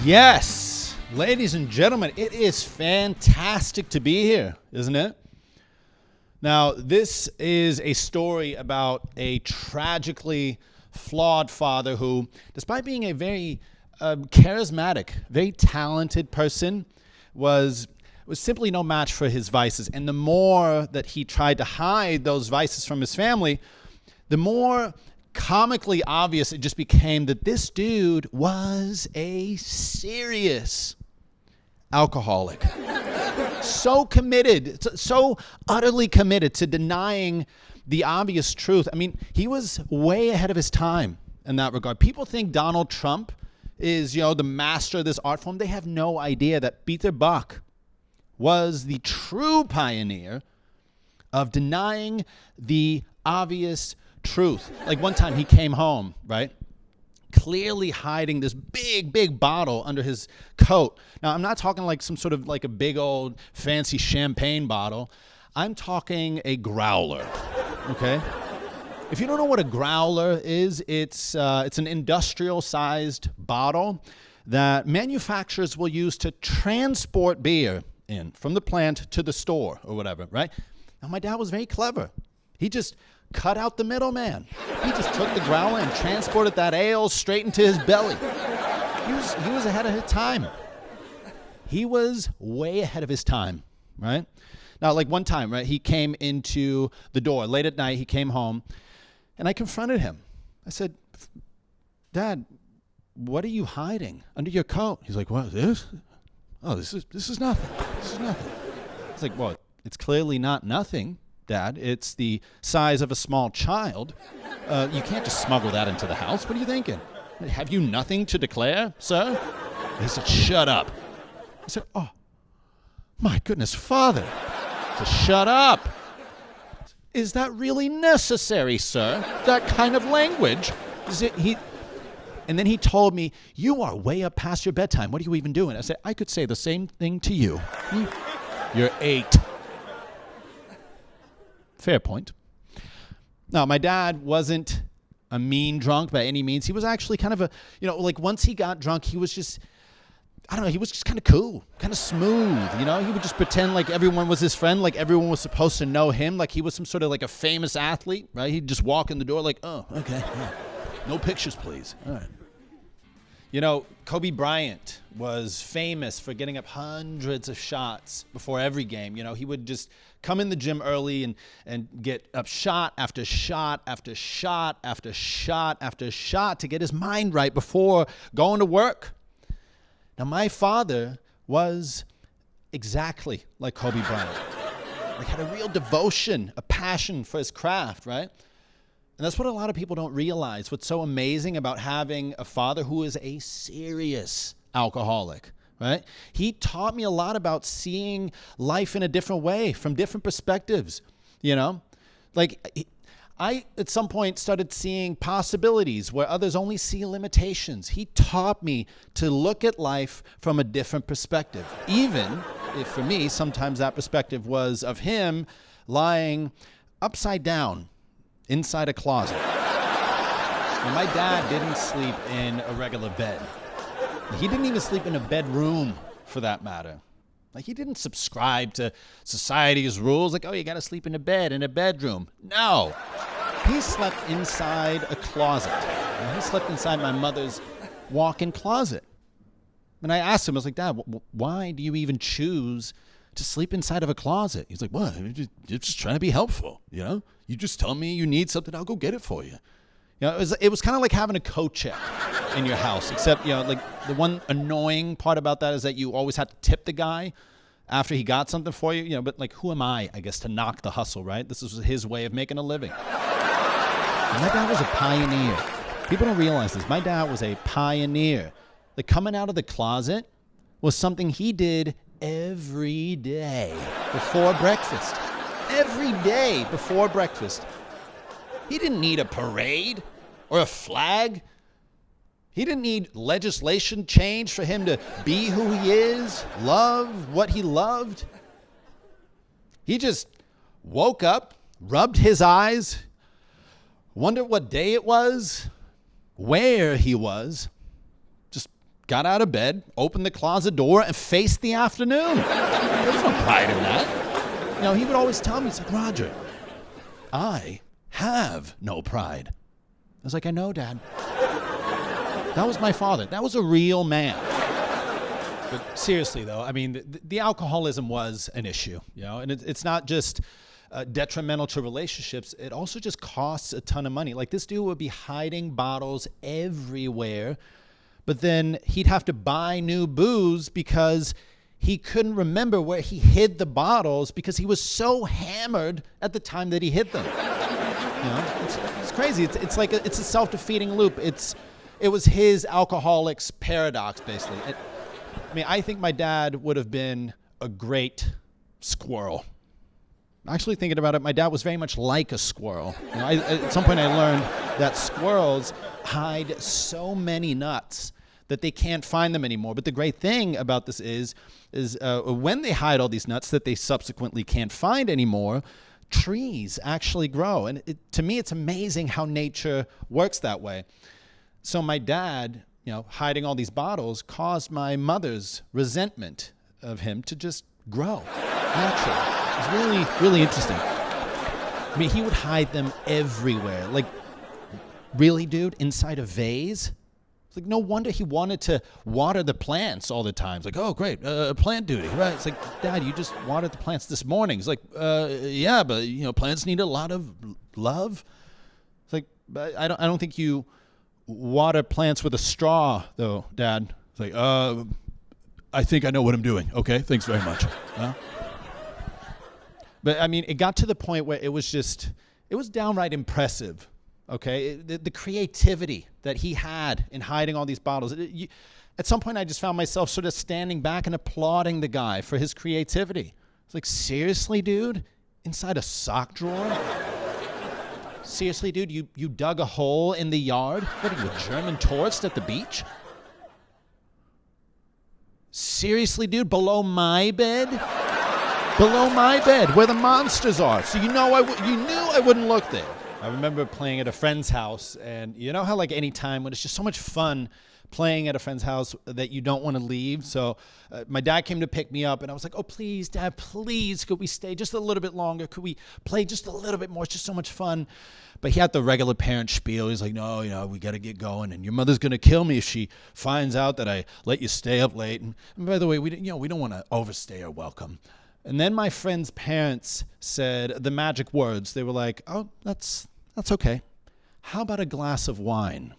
Yes, ladies and gentlemen, it is fantastic to be here, isn't it? Now, this is a story about a tragically flawed father who, despite being a very charismatic, very talented person, was simply no match for his vices. And the more that he tried to hide those vices from his family, the more comically obvious it just became that this dude was a serious alcoholic. So committed, so utterly committed to denying the obvious truth. I mean, he was way ahead of his time in that regard. People think Donald Trump is, the master of this art form. They have no idea that Rogier Bak was the true pioneer of denying the obvious truth. Like one time he came home, right? Clearly hiding this big bottle under his coat. Now, I'm not talking like some sort of like a big old fancy champagne bottle. I'm talking a growler, okay? If you don't know what a growler is, it's an industrial-sized bottle that manufacturers will use to transport beer in from the plant to the store or whatever, right? Now, my dad was very clever. He just cut out the middleman. He just took the growler and transported that ale straight into his belly. He was ahead of his time. He was way ahead of his time, right? Now, like one time, right, he came into the door late at night. He came home, and I confronted him. I said, "Dad, what are you hiding under your coat?" He's like, "What is this? Oh, this is nothing. This is nothing." It's like, "Well, it's clearly not nothing, Dad. It's the size of a small child. You can't just smuggle that into the house. What are you thinking? Have you nothing to declare, sir?" He said, "Shut up." I said, "Oh, my goodness, Father." I said, "Shut up. Is that really necessary, sir? That kind of language?" And then he told me, "You are way up past your bedtime. What are you even doing?" I said, "I could say the same thing to you. You're 8. Fair point. Now, my dad wasn't a mean drunk by any means. He was actually kind of like once he got drunk, he was just, I don't know, he was just kind of cool, kind of smooth, He would just pretend like everyone was his friend, like everyone was supposed to know him, like he was some sort of like a famous athlete, right? He'd just walk in the door like, "Oh, okay, yeah. No pictures, please." All right. Kobe Bryant was famous for getting up hundreds of shots before every game. He would just come in the gym early and get up shot after shot after shot after shot after shot to get his mind right before going to work. Now, my father was exactly like Kobe Bryant. Like, had a real devotion, a passion for his craft, right? And that's what a lot of people don't realize. What's so amazing about having a father who is a serious alcoholic, right? He taught me a lot about seeing life in a different way, from different perspectives, Like, I, at some point, started seeing possibilities where others only see limitations. He taught me to look at life from a different perspective, even if, for me, sometimes that perspective was of him lying upside down inside a closet. Now, my dad didn't sleep in a regular bed. He didn't even sleep in a bedroom, for that matter. Like, he didn't subscribe to society's rules, like, "Oh, you got to sleep in a bed, in a bedroom." No. He slept inside a closet. And he slept inside my mother's walk-in closet. And I asked him, I was like, "Dad, why do you even choose to sleep inside of a closet?" He's like, "What? You're just trying to be helpful, You just tell me you need something, I'll go get it for you." It was kind of like having a coat check in your house, except, like the one annoying part about that is that you always had to tip the guy after he got something for you, but like, who am I guess, to knock the hustle, right? This was his way of making a living. And my dad was a pioneer. People don't realize this. My dad was a pioneer. Like, coming out of the closet was something he did every day before breakfast. Every day before breakfast. He didn't need a parade or a flag. He didn't need legislation change for him to be who he is, love what he loved. He just woke up, rubbed his eyes, wondered what day it was, where he was, just got out of bed, opened the closet door, and faced the afternoon. There's no pride in that. You know, he would always tell me, he's like, Roger, I have no pride. I was like, I know, Dad. That was my father. That was a real man. But seriously, though, I mean, the alcoholism was an issue, you know, and it's not just detrimental to relationships. It also just costs a ton of money. Like, this dude would be hiding bottles everywhere, but then he'd have to buy new booze because he couldn't remember where he hid the bottles because he was so hammered at the time that he hid them. You know, it's crazy. It's like it's a self-defeating loop. It was his alcoholic's paradox, basically. I mean, I think my dad would have been a great squirrel. Actually, thinking about it, my dad was very much like a squirrel. You know, at some point I learned that squirrels hide so many nuts that they can't find them anymore. But the great thing about this is when they hide all these nuts that they subsequently can't find anymore, trees actually grow. And to me, it's amazing how nature works that way. So my dad, you know, hiding all these bottles caused my mother's resentment of him to just grow naturally. It was really, really interesting. I mean, he would hide them everywhere. Like, really, dude, inside a vase? It's like, no wonder he wanted to water the plants all the time. It's like, oh, great, plant duty, right? It's like, Dad, you just watered the plants this morning. It's like, yeah, but, you know, plants need a lot of love. It's like, but I don't think you water plants with a straw, though, Dad. It's like, I think I know what I'm doing. Okay, thanks very much. But, I mean, it got to the point where it was downright impressive, okay? The creativity that he had in hiding all these bottles. At some point, I just found myself sort of standing back and applauding the guy for his creativity. It's like, seriously, dude? Inside a sock drawer? Seriously, dude? You dug a hole in the yard? What are you, a German tourist at the beach? Seriously, dude? Below my bed? Below my bed, where the monsters are. So you knew I wouldn't look there. I remember playing at a friend's house, and you know how like any time when it's just so much fun playing at a friend's house that you don't want to leave. So my dad came to pick me up, and I was like, oh, please, Dad, please, could we stay just a little bit longer? Could we play just a little bit more? It's just so much fun. But he had the regular parent spiel. He's like, no, you know, we got to get going, and your mother's going to kill me if she finds out that I let you stay up late. And by the way, we don't want to overstay our welcome. And then my friend's parents said the magic words. They were like, oh, that's okay. How about a glass of wine?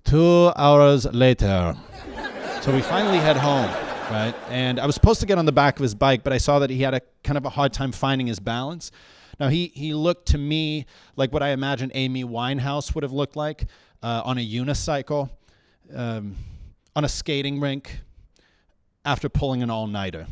2 hours later. So we finally head home, right? And I was supposed to get on the back of his bike, but I saw that he had a kind of a hard time finding his balance. Now, he looked to me like what I imagine Amy Winehouse would have looked like on a unicycle, on a skating rink, after pulling an all-nighter,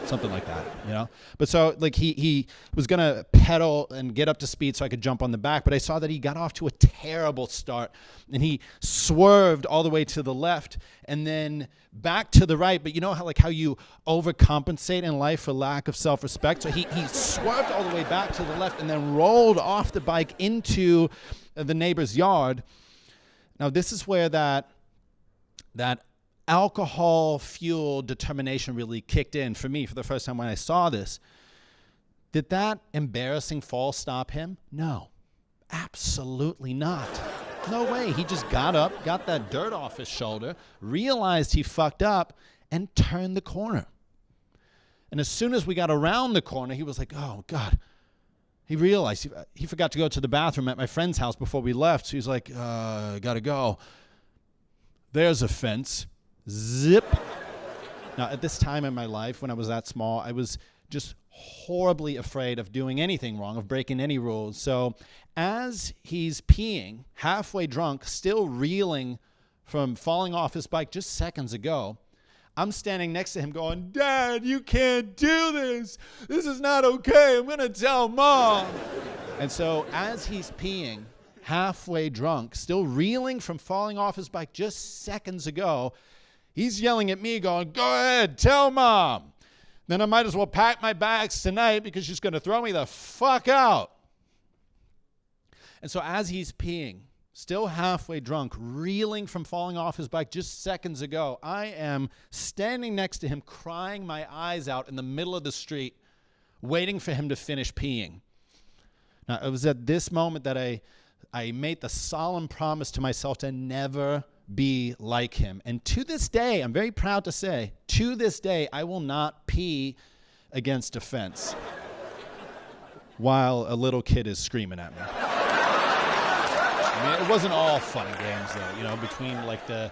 something like that, you know? But so, like, he was going to pedal and get up to speed so I could jump on the back, but I saw that he got off to a terrible start, and he swerved all the way to the left and then back to the right. But you know how you overcompensate in life for lack of self-respect? So he swerved all the way back to the left and then rolled off the bike into the neighbor's yard. Now, this is where that alcohol-fueled determination really kicked in for me for the first time when I saw this. Did that embarrassing fall stop him? No, absolutely not. No way. He just got up, got that dirt off his shoulder, realized he fucked up, and turned the corner. And as soon as we got around the corner, he was like, oh, God. He realized he forgot to go to the bathroom at my friend's house before we left. So he's like, gotta go. There's a fence. Zip. Now, at this time in my life, when I was that small, I was just horribly afraid of doing anything wrong, of breaking any rules. So as he's peeing, halfway drunk, still reeling from falling off his bike just seconds ago, I'm standing next to him going, Dad, you can't do this. This is not okay. I'm going to tell Mom. And so as he's peeing, halfway drunk, still reeling from falling off his bike just seconds ago, he's yelling at me going, go ahead, tell Mom. Then I might as well pack my bags tonight because she's going to throw me the fuck out. And so as he's peeing, still halfway drunk, reeling from falling off his bike just seconds ago. I am standing next to him, crying my eyes out in the middle of the street, waiting for him to finish peeing. Now, it was at this moment that I made the solemn promise to myself to never be like him. And to this day, I'm very proud to say, to this day, I will not pee against a fence while a little kid is screaming at me. I mean, it wasn't all fun and games, though, you know, between like the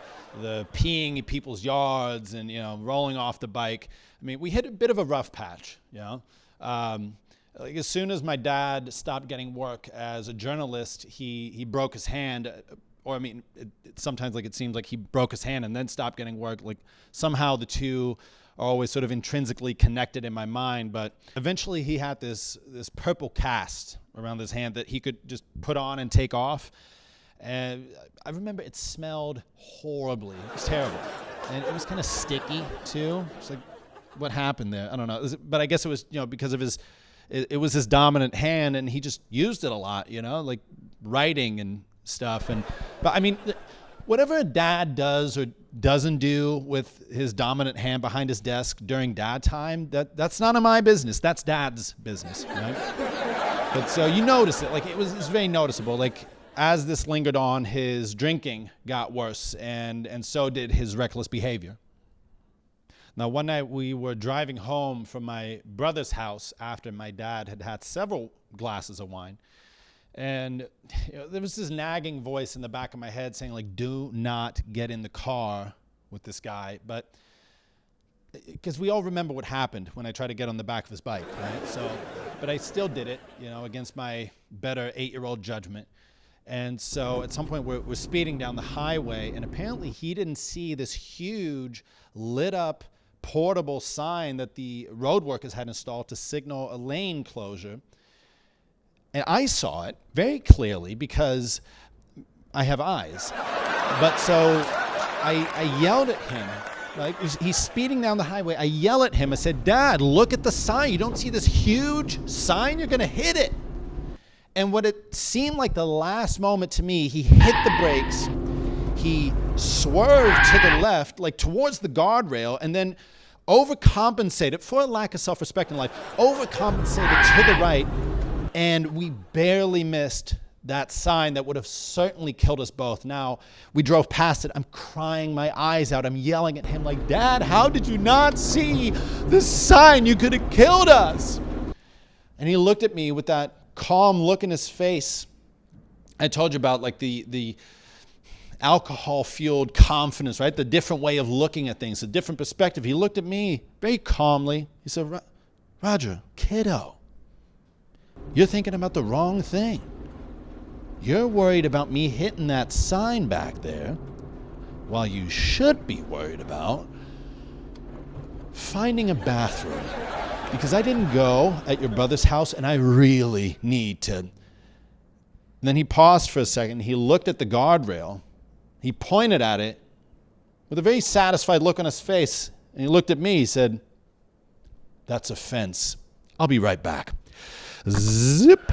peeing in people's yards and, you know, rolling off the bike. I mean, we hit a bit of a rough patch, you know. Like as soon as my dad stopped getting work as a journalist, he broke his hand. Or, I mean, sometimes like it seems like he broke his hand and then stopped getting work. Like somehow the two are always sort of intrinsically connected in my mind. But eventually he had this purple cast around his hand that he could just put on and take off. And I remember it smelled horribly. It was terrible. And it was kind of sticky too. It's like, what happened there? I don't know. But I guess it was, you know, because of it was his dominant hand and he just used it a lot, you know, like writing and stuff. But I mean, whatever a dad does or doesn't do with his dominant hand behind his desk during dad time, that's none of my business. That's dad's business, right? But so you notice it, like it was very noticeable. Like as this lingered on, his drinking got worse and so did his reckless behavior. Now, one night we were driving home from my brother's house after my dad had had several glasses of wine. And you know, there was this nagging voice in the back of my head saying, like, do not get in the car with this guy. But because we all remember what happened when I tried to get on the back of his bike, right? So, but I still did it, you know, against my better 8-year-old judgment. And so at some point we're speeding down the highway, and apparently he didn't see this huge lit up portable sign that the road workers had installed to signal a lane closure. And I saw it very clearly because I have eyes. But so I yelled at him. Like he's speeding down the highway. I yell at him. I said, Dad, look at the sign. You don't see this huge sign? You're going to hit it. And what it seemed like the last moment to me, he hit the brakes. He swerved to the left, like towards the guardrail, and then overcompensated, for a lack of self-respect in life, overcompensated to the right, and we barely missed that sign that would have certainly killed us both. Now, we drove past it. I'm crying my eyes out. I'm yelling at him like, Dad, how did you not see this sign? You could have killed us. And he looked at me with that calm look in his face. I told you about like the alcohol-fueled confidence, right? The different way of looking at things, a different perspective. He looked at me very calmly. He said, Roger, kiddo, you're thinking about the wrong thing. You're worried about me hitting that sign back there, while you should be worried about finding a bathroom. Because I didn't go at your brother's house, and I really need to. And then he paused for a second. He looked at the guardrail. He pointed at it with a very satisfied look on his face. And he looked at me. He said, that's a fence. I'll be right back. Zip.